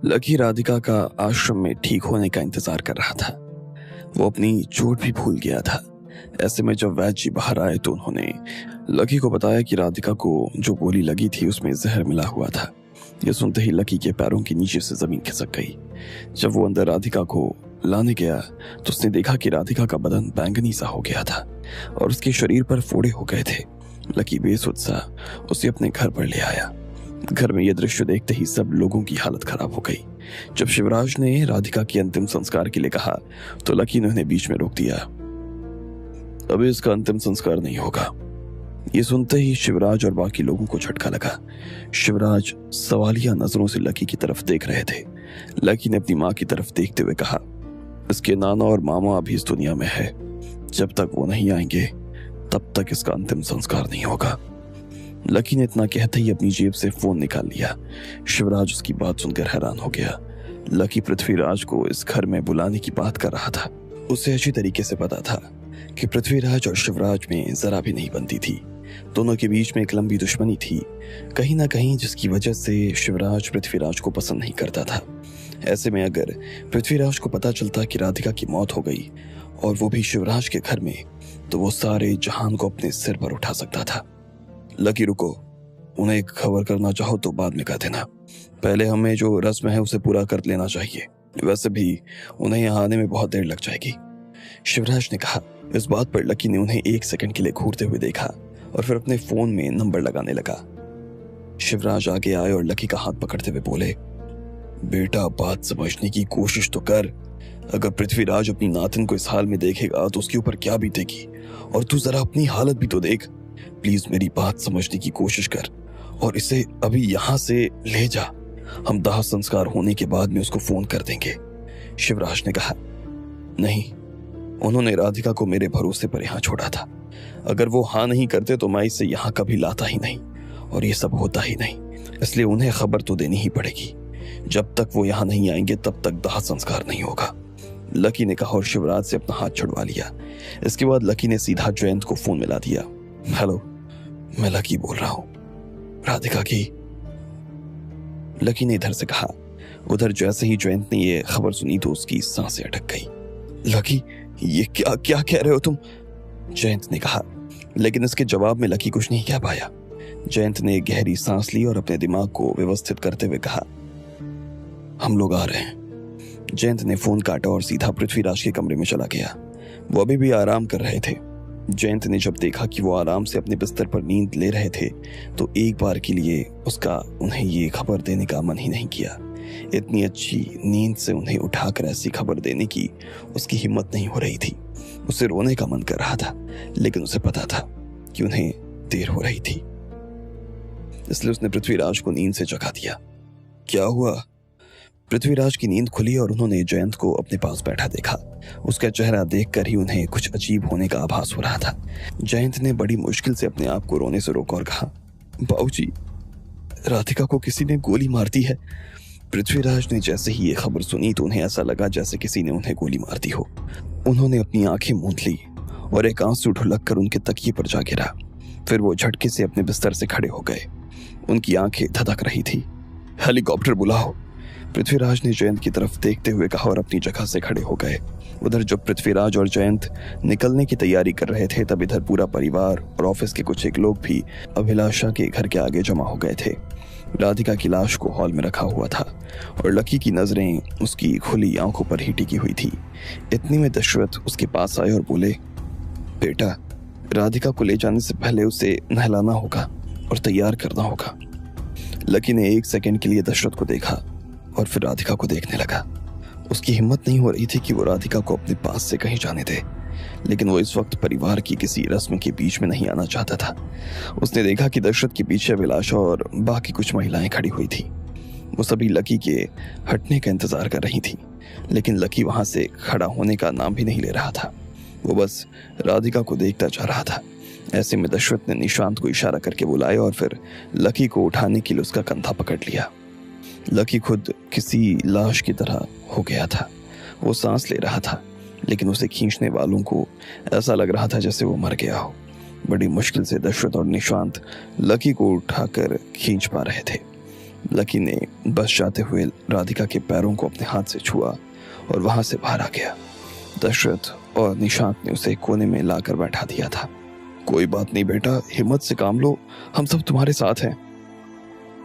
Lucky Radhika का आश्रम में ठीक होने का इंतजार कर रहा था। वो अपनी चोट भी भूल गया था। ऐसे में जब वैद्य जी बाहर आए तो उन्होंने लकी को बताया कि राधिका को जो गोली लगी थी उसमें जहर मिला हुआ था। यह सुनते ही लकी के पैरों के नीचे से जमीन खिसक गई। जब वो अंदर राधिका को लाने गया तो उसने देखा कि राधिका का बदन बैंगनी सा हो गया था और उसके शरीर पर फोड़े हो गए थे। लकी बेसुध उसे अपने घर पर ले आया। घर में यह दृश्य देखते ही सब लोगों की हालत खराब हो गई। जब शिवराज ने राधिका के अंतिम संस्कार के लिए कहा तो लकी ने उन्हें बीच में रोक दिया। अभी इसका अंतिम संस्कार नहीं होगा। ये सुनते ही शिवराज और बाकी लोगों को झटका लगा। शिवराज सवालिया नजरों से लकी की तरफ देख रहे थे। लकी ने अपनी माँ की तरफ देखते हुए कहा, इसके नाना और मामा अभी इस दुनिया में है। जब तक वो नहीं आएंगे तब तक इसका अंतिम संस्कार नहीं होगा। लकी ने इतना कहते ही अपनी जेब से फोन निकाल लिया। शिवराज उसकी बात सुनकर हैरान हो गया। लकी पृथ्वीराज को इस घर में बुलाने की बात कर रहा था। उसे अच्छी तरीके से पता था कि पृथ्वीराज और शिवराज में जरा भी नहीं बनती थी। दोनों के बीच में एक लंबी दुश्मनी थी, कहीं ना कहीं, जिसकी वजह से शिवराज पृथ्वीराज को पसंद नहीं करता था। ऐसे में अगर पृथ्वीराज को पता चलता कि राधिका की मौत हो गई और वो भी शिवराज के घर में, तो वो सारे जहान को अपने सिर पर उठा सकता था। लकी रुको, उन्हें एक खबर करना चाहो तो बाद में कह देना। पहले हमें जो रस्म है उसे पूरा कर लेना चाहिए। वैसे भी उन्हें यहाँ आने में बहुत देर लग जाएगी, शिवराज ने कहा। इस बात पर लकी ने उन्हें 1 सेकंड के लिए घूरते हुए देखा और फिर अपने फोन में नंबर लगाने लगा। शिवराज आगे आए और लकी का हाथ पकड़ते हुए बोले, बेटा बात समझने की कोशिश तो कर। अगर पृथ्वीराज अपनी नातिन को इस हाल में देखेगा तो उसके ऊपर क्या बीतेगी, और तू जरा अपनी हालत भी तो देख। प्लीज मेरी बात समझने की कोशिश कर और इसे अभी यहाँ से ले जा। हम दाह संस्कार होने के बाद में उसको फोन कर देंगे, शिवराज ने कहा। नहीं, उन्होंने राधिका को मेरे भरोसे पर यहाँ छोड़ा था। अगर वो हाँ नहीं करते तो मैं इसे यहाँ कभी लाता ही नहीं और ये सब होता ही नहीं। इसलिए उन्हें खबर तो देनी ही पड़ेगी। जब तक वो यहाँ नहीं आएंगे तब तक दाह संस्कार नहीं होगा, लकी ने कहा और शिवराज से अपना हाथ छुड़वा लिया। इसके बाद लकी ने सीधा जयंत को फोन मिला दिया। हेलो, मैं लकी बोल रहा हूं, राधिका की। लकी ने इधर से कहा। उधर जैसे ही जयंत ने ये खबर सुनी तो उसकी सांसें अटक गई। लकी, ये क्या क्या कह रहे हो तुम, जयंत ने कहा। लेकिन इसके जवाब में लकी कुछ नहीं कह पाया। जयंत ने गहरी सांस ली और अपने दिमाग को व्यवस्थित करते हुए कहा, हम लोग आ रहे हैं। जयंत ने फोन काटा और सीधा पृथ्वीराज के कमरे में चला गया। वो अभी भी आराम कर रहे थे। जयंत ने जब देखा कि वो आराम से अपने बिस्तर पर नींद ले रहे थे तो एक बार के लिए उसका उन्हें ये खबर देने का मन ही नहीं किया। इतनी अच्छी नींद से उन्हें उठाकर ऐसी खबर देने की उसकी हिम्मत नहीं हो रही थी। उसे रोने का मन कर रहा था, लेकिन उसे पता था कि उन्हें देर हो रही थी। इसलिए उसने पृथ्वीराज को नींद से जगा दिया। क्या हुआ? पृथ्वीराज की नींद खुली और उन्होंने जयंत को अपने पास बैठा देखा। उसका चेहरा देखकर ही उन्हें कुछ अजीब होने का आभास हो रहा था। जयंत ने बड़ी मुश्किल से अपने आप को रोने से रोका और कहा, बाबूजी, राधिका को किसी ने गोली मार दी है। पृथ्वीराज ने जैसे ही ये खबर सुनी तो उन्हें ऐसा लगा जैसे किसी ने उन्हें गोली मार दी हो। उन्होंने अपनी आंखें मूंद ली और एक आंसू ढुलक कर उनके तकिए पर जा गिरा। फिर वो झटके से अपने बिस्तर से खड़े हो गए। उनकी आंखें धधक रही थी। हेलीकॉप्टर बुलाओ, पृथ्वीराज ने जयंत की तरफ देखते हुए कहा और अपनी जगह से खड़े हो गए। उधर जब पृथ्वीराज और जयंत निकलने की तैयारी कर रहे थे तब इधर पूरा परिवार और ऑफिस के कुछ एक लोग भी अभिलाषा के घर के आगे जमा हो गए थे। राधिका की लाश को हॉल में रखा हुआ था और लकी की नजरें उसकी खुली आंखों पर ही टिकी हुई थी। इतने में दशरथ उसके पास आए और बोले, बेटा, राधिका को ले जाने से पहले उसे नहलाना होगा और तैयार करना होगा। लकी ने 1 सेकंड के लिए दशरथ को देखा और फिर राधिका को देखने लगा। उसकी हिम्मत नहीं हो रही थी कि वो राधिका को अपने पास से कहीं जाने दे, लेकिन वो इस वक्त परिवार की किसी रस्म के बीच में नहीं आना चाहता था। उसने देखा कि दशरथ के पीछे अभिलाषा और बाकी कुछ महिलाएं खड़ी हुई थी। वो सभी लकी के हटने का इंतजार कर रही थी, लेकिन लकी वहां से खड़ा होने का नाम भी नहीं ले रहा था। वो बस राधिका को देखता जा रहा था। ऐसे में दशरथ ने निशांत को इशारा करके बुलाया और फिर लकी को उठाने के लिए उसका कंधा पकड़ लिया। लकी खुद किसी लाश की तरह हो गया था। वो सांस ले रहा था, लेकिन उसे खींचने वालों को ऐसा लग रहा था जैसे वो मर गया हो। बड़ी मुश्किल से दशरथ और निशांत लकी को उठाकर खींच पा रहे थे। लकी ने बस जाते हुए राधिका के पैरों को अपने हाथ से छुआ और वहां से बाहर आ गया। दशरथ और निशांत ने उसे कोने में लाकर बैठा दिया था। कोई बात नहीं बेटा, हिम्मत से काम लो, हम सब तुम्हारे साथ हैं।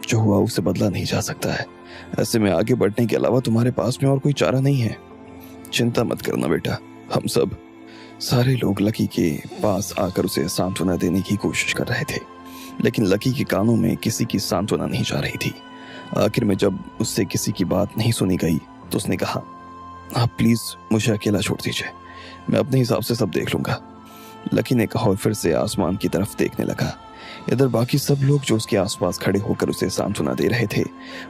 जो हुआ उसे बदला नहीं जा सकता है, ऐसे में आगे बढ़ने के अलावा तुम्हारे पास में और कोई चारा नहीं है। चिंता मत करना बेटा, हम सब। सारे लोग लकी के पास आकर उसे सांत्वना देने की कोशिश कर रहे थे, लेकिन लकी के कानों में किसी की सांत्वना नहीं जा रही थी। आखिर में जब उससे किसी की बात नहीं सुनी गई तो उसने कहा, आप प्लीज मुझे अकेला छोड़ दीजिए, मैं अपने हिसाब से सब देख लूंगा। लकी ने कहा और फिर से आसमान की तरफ देखने लगा। इधर बाकी सब लोग जो उसके आसपास खड़े होकर उसे सांत्वना दे रहे थे,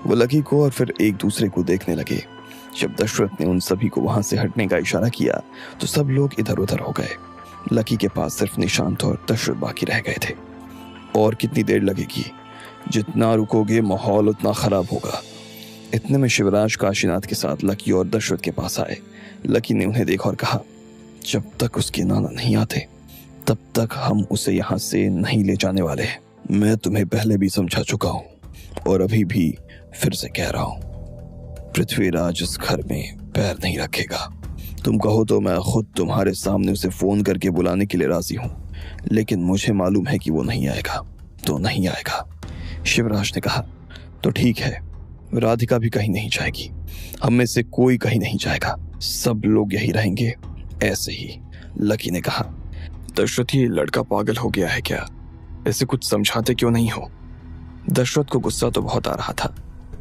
वो लकी को और फिर एक दूसरे को देखने लगे। जब दशरथ ने उन सभी को वहां से हटने का इशारा किया तो सब लोग इधर उधर हो गए। लकी के पास सिर्फ निशांत और दशरथ बाकी रह गए थे। और कितनी देर लगेगी? जितना रुकोगे माहौल उतना खराब होगा। इतने में शिवराज काशीनाथ के साथ लकी और दशरथ के पास आए। लकी ने उन्हें देखा और कहा, जब तक उसके नाना नहीं आते तब तक हम उसे यहाँ से नहीं ले जाने वाले हैं। मैं तुम्हें पहले भी समझा चुका हूँ और अभी भी फिर से कह रहा हूँ, पृथ्वीराज इस घर में पैर नहीं रखेगा। तुम कहो तो मैं खुद तुम्हारे सामने उसे फोन करके बुलाने के लिए राजी हूँ, लेकिन मुझे मालूम है कि वो नहीं आएगा तो नहीं आएगा। शिवराज ने कहा, तो ठीक है, राधिका भी कहीं नहीं जाएगी, हम में से कोई कहीं नहीं जाएगा, सब लोग यही रहेंगे ऐसे ही। लकी ने कहा, दशरथ ये लड़का पागल हो गया है क्या? ऐसे कुछ समझाते क्यों नहीं हो? दशरथ को गुस्सा तो बहुत आ रहा था,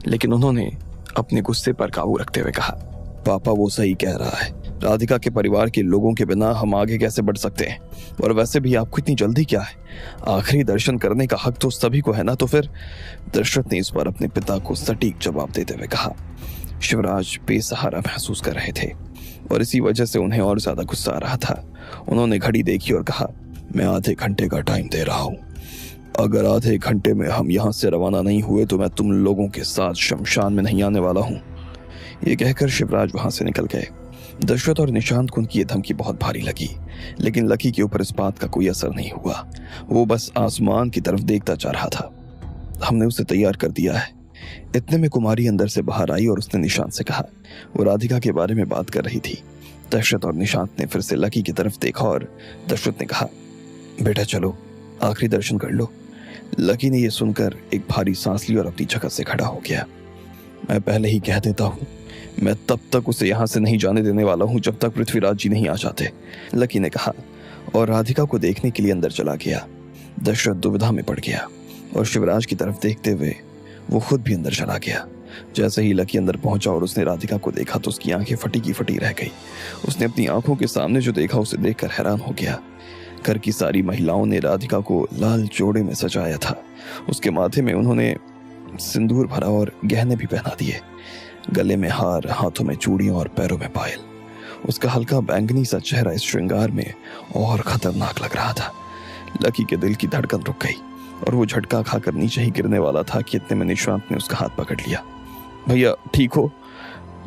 लेकिन उन्होंने अपने गुस्से पर काबू रखते हुए कहा, पापा वो सही कह रहा है, राधिका के परिवार के लोगों के बिना हम आगे कैसे बढ़ सकते हैं? और वैसे भी आपको इतनी जल्दी क्या है? आखिरी दर्शन करने का हक तो सभी को है ना। तो फिर दशरथ ने इस बार अपने पिता को सटीक जवाब देते हुए कहा। शिवराज बेसहारा महसूस कर रहे थे और इसी वजह से उन्हें और ज्यादा गुस्सा आ रहा था। उन्होंने घड़ी देखी और कहा, मैं आधे घंटे का टाइम दे रहा हूँ, अगर आधे घंटे में हम यहाँ से रवाना नहीं हुए तो मैं तुम लोगों के साथ शमशान में नहीं आने वाला हूँ। ये कहकर शिवराज वहां से निकल गए। दशरथ और निशांत को उनकी ये धमकी बहुत भारी लगी, लेकिन लकी के ऊपर इस बात का कोई असर नहीं हुआ। वो बस आसमान की तरफ देखता जा रहा था। हमने उसे तैयार कर दिया है। इतने में कुमारी अंदर से बाहर आई और उसने निशांत से कहा, वो राधिका के बारे में बात कर रही थी। दशरथ और निशांत ने फिर से लकी की तरफ देखा और दशरथ ने कहा, बेटा चलो आखिरी दर्शन कर लो। लकी ने यह सुनकर एक भारी सांस ली और अपनी जगह से खड़ा हो गया। मैं पहले ही कह देता हूँ, मैं तब तक उसे यहाँ से नहीं जाने देने वाला हूँ जब तक पृथ्वीराज जी नहीं आ जाते, लकी ने कहा और राधिका को देखने के लिए अंदर चला गया। दशरथ दुविधा में पड़ गया और शिवराज की तरफ देखते हुए वो खुद भी अंदर चला गया। जैसे ही लकी अंदर पहुंचा और उसने राधिका को देखा तो उसकी आंखें फटी की फटी रह गई। उसने अपनी आंखों के सामने जो देखा उसे देखकर हैरान हो गया। घर की सारी महिलाओं ने राधिका को लाल जोड़े में सजाया था। उसके माथे में उन्होंने सिंदूर भरा और गहने भी पहना दिए, गले में हार, हाथों में चूड़ियां और पैरों में पायल। उसका हल्का बैंगनी सा चेहरा इस श्रृंगार में और खतरनाक लग रहा था। लकी के दिल की धड़कन रुक गई और वो झटका खाकर नीचे ही गिरने वाला था कि इतने में निशांत ने उसका हाथ पकड़ लिया। भैया ठीक हो?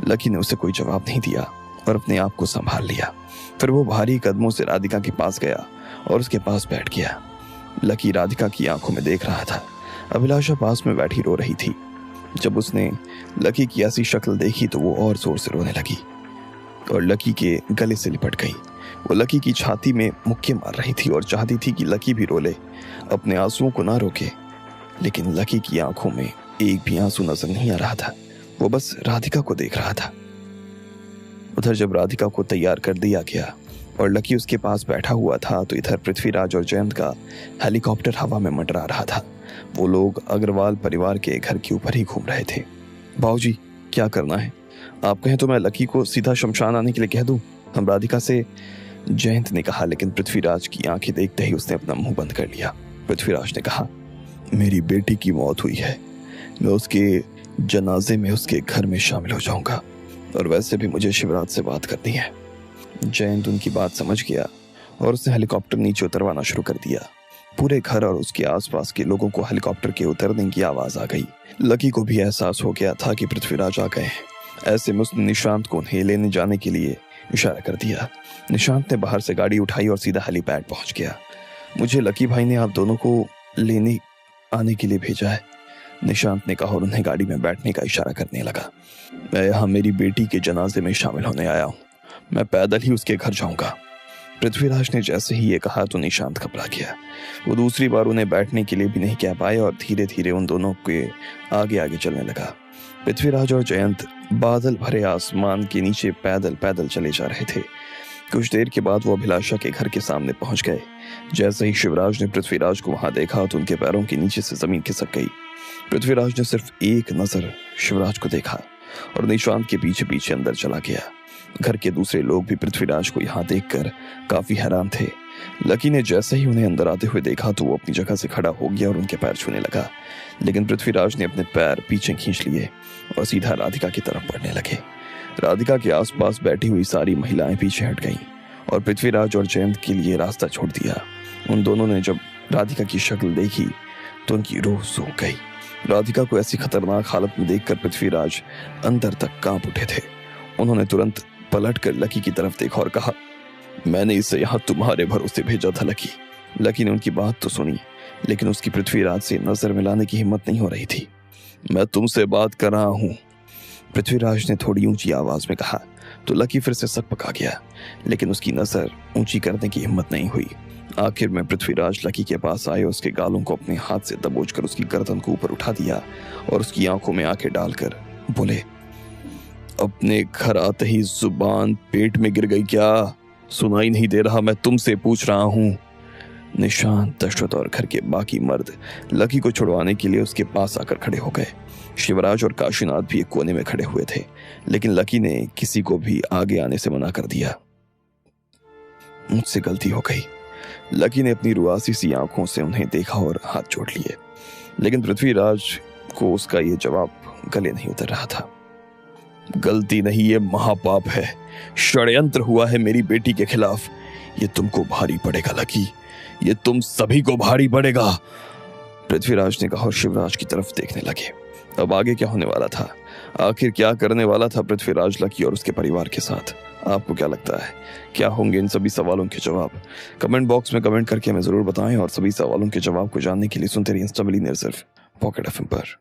लकी ने उसे कोई जवाब नहीं दिया और अपने आप को संभाल लिया। फिर वो भारी कदमों से राधिका के पास गया और उसके पास बैठ गया। लकी राधिका की आंखों में देख रहा था। अभिलाषा पास में बैठी रो रही थी। जब उसने लकी की ऐसी शक्ल देखी तो वो और जोर से रोने लगी और लकी के गले से लिपट गई। वो लकी की छाती में मुक्के मार रही थी और चाहती थी कि लकी भी रो ले, अपने आंसुओं को ना रोके, लेकिन लकी की आंखों में एक भी आंसू नजर नहीं आ रहा था। वो बस राधिका को देख रहा था। उधर जब राधिका को तैयार कर दिया गया और लकी उसके पास बैठा हुआ था तो इधर पृथ्वीराज और जयंत का हेलीकॉप्टर हवा में मंडरा रहा था। वो लोग अग्रवाल परिवार के घर के ऊपर ही घूम रहे थे। बाबूजी क्या करना है? आप कहें तो मैं लकी को सीधा शमशान आने के लिए कह दूं, हम राधिका से, जयंत ने कहा, लेकिन पृथ्वीराज की आंखें देखते ही उसने अपना मुंह बंद कर लिया। पृथ्वीराज ने कहा, मेरी बेटी की मौत हुई है, मैं उसके जनाजे में उसके घर में शामिल हो जाऊंगा और वैसे भी मुझे शिवराज से बात करनी है। जयंत उनकी बात समझ गया और उसने हेलीकॉप्टर नीचे उतरवाना शुरू कर दिया। पूरे घर और उसके आसपास के लोगों को हेलीकॉप्टर के उतरने की आवाज आ गई। लकी को भी एहसास हो गया था कि पृथ्वीराज आ गए हैं। ऐसे में उसने निशांत को उन्हें लेने जाने के लिए इशारा कर दिया। निशांत ने बाहर से गाड़ी उठाई और सीधा हेलीपैड पहुंच गया। मुझे लकी भाई ने आप दोनों को लेने आने के लिए भेजा है, निशांत ने कहा और उन्हें गाड़ी में बैठने का इशारा करने लगा। मैं यहाँ मेरी बेटी के जनाजे में शामिल होने आया हूँ। मैं पैदल ही उसके घर जाऊंगा। पृथ्वीराज ने जैसे ही ये कहा तो निशांत घबरा गया। वो दूसरी बार उन्हें बैठने के लिए भी नहीं कह पाए और धीरे धीरे उन दोनों के आगे आगे चलने लगा। पृथ्वीराज और जयंत बादल भरे आसमान के नीचे पैदल पैदल चले जा रहे थे। कुछ देर के बाद वो अभिलाषा के घर के सामने पहुंच गए। जैसे ही शिवराज ने पृथ्वीराज को वहां देखा तो उनके पैरों के नीचे से जमीन खिसक गई। पृथ्वीराज ने सिर्फ एक नजर शिवराज को देखा और निशांत के पीछे पीछे अंदर चला गया। घर के दूसरे लोग भी पृथ्वीराज को यहाँ देखकर काफी हैरान थे। लकी ने जैसे ही उन्हें अंदर आते हुए देखा तो वो अपनी जगह से खड़ा हो गया और उनके पैर छूने लगा, लेकिन पृथ्वीराज ने अपने पैर पीछे खींच लिए और सीधा राधिका की तरफ बढ़ने लगे। राधिका के आसपास बैठी हुई सारी महिलाएं पीछे हट गईं और पृथ्वीराज और जयंत के लिए रास्ता छोड़ दिया। उन दोनों ने जब राधिका की शक्ल देखी तो उनकी रूह सूख गई। राधिका को ऐसी खतरनाक हालत में देखकर पृथ्वीराज अंदर तक कांप उठे थे। उन्होंने तुरंत पलटकर लकी की तरफ देखा और कहा, मैंने इसे यहाँ तुम्हारे भरोसे भेजा था लकी। लकी ने उनकी बात तो सुनी, लेकिन उसकी पृथ्वीराज से नजर मिलाने की हिम्मत नहीं हो रही थी। मैं तुमसे बात कर रहा हूँ, पृथ्वीराज ने थोड़ी ऊंची आवाज में कहा तो लकी फिर से सक पका गया, लेकिन उसकी नजर ऊंची करने की हिम्मत नहीं हुई। आखिर में पृथ्वीराज लकी के पास आए, उसके गालों को अपने हाथ से दबोचकर उसकी गर्दन को ऊपर उठा दिया और उसकी आंखों में आंखें डालकर बोले, अपने घर आते ही जुबान पेट में गिर गई क्या? सुनाई नहीं दे रहा? मैं तुमसे पूछ रहा हूं। निशांत, दशरथ और घर के बाकी मर्द लकी को छुड़वाने के लिए उसके पास आकर खड़े हो गए। शिवराज और काशीनाथ भी एक कोने में खड़े हुए थे, लेकिन लकी ने किसी को भी आगे आने से मना कर दिया। मुझसे गलती हो गई। लकी ने अपनी रुआसी सी आंखों से उन्हें देखा और हाथ जोड़ लिए, लेकिन पृथ्वीराज को उसका यह जवाब गले नहीं उतर रहा था। गलती नहीं, ये महापाप है, षड्यंत्र हुआ है मेरी बेटी के खिलाफ। ये तुमको भारी पड़ेगा लकी, ये तुम सभी को भारी पड़ेगा, पृथ्वीराज ने कहा और शिवराज की तरफ देखने लगे। अब आगे क्या होने वाला था? आखिर क्या करने वाला था पृथ्वीराज लकी और उसके परिवार के साथ? आपको क्या लगता है, क्या होंगे इन सभी सवालों के जवाब? कमेंट बॉक्स में कमेंट करके हमें जरूर बताएं और सभी सवालों के जवाब को जानने के लिए सुनते रहिए इंस्टा मिलियनेयर सिर्फ पॉकेट एफएम पर।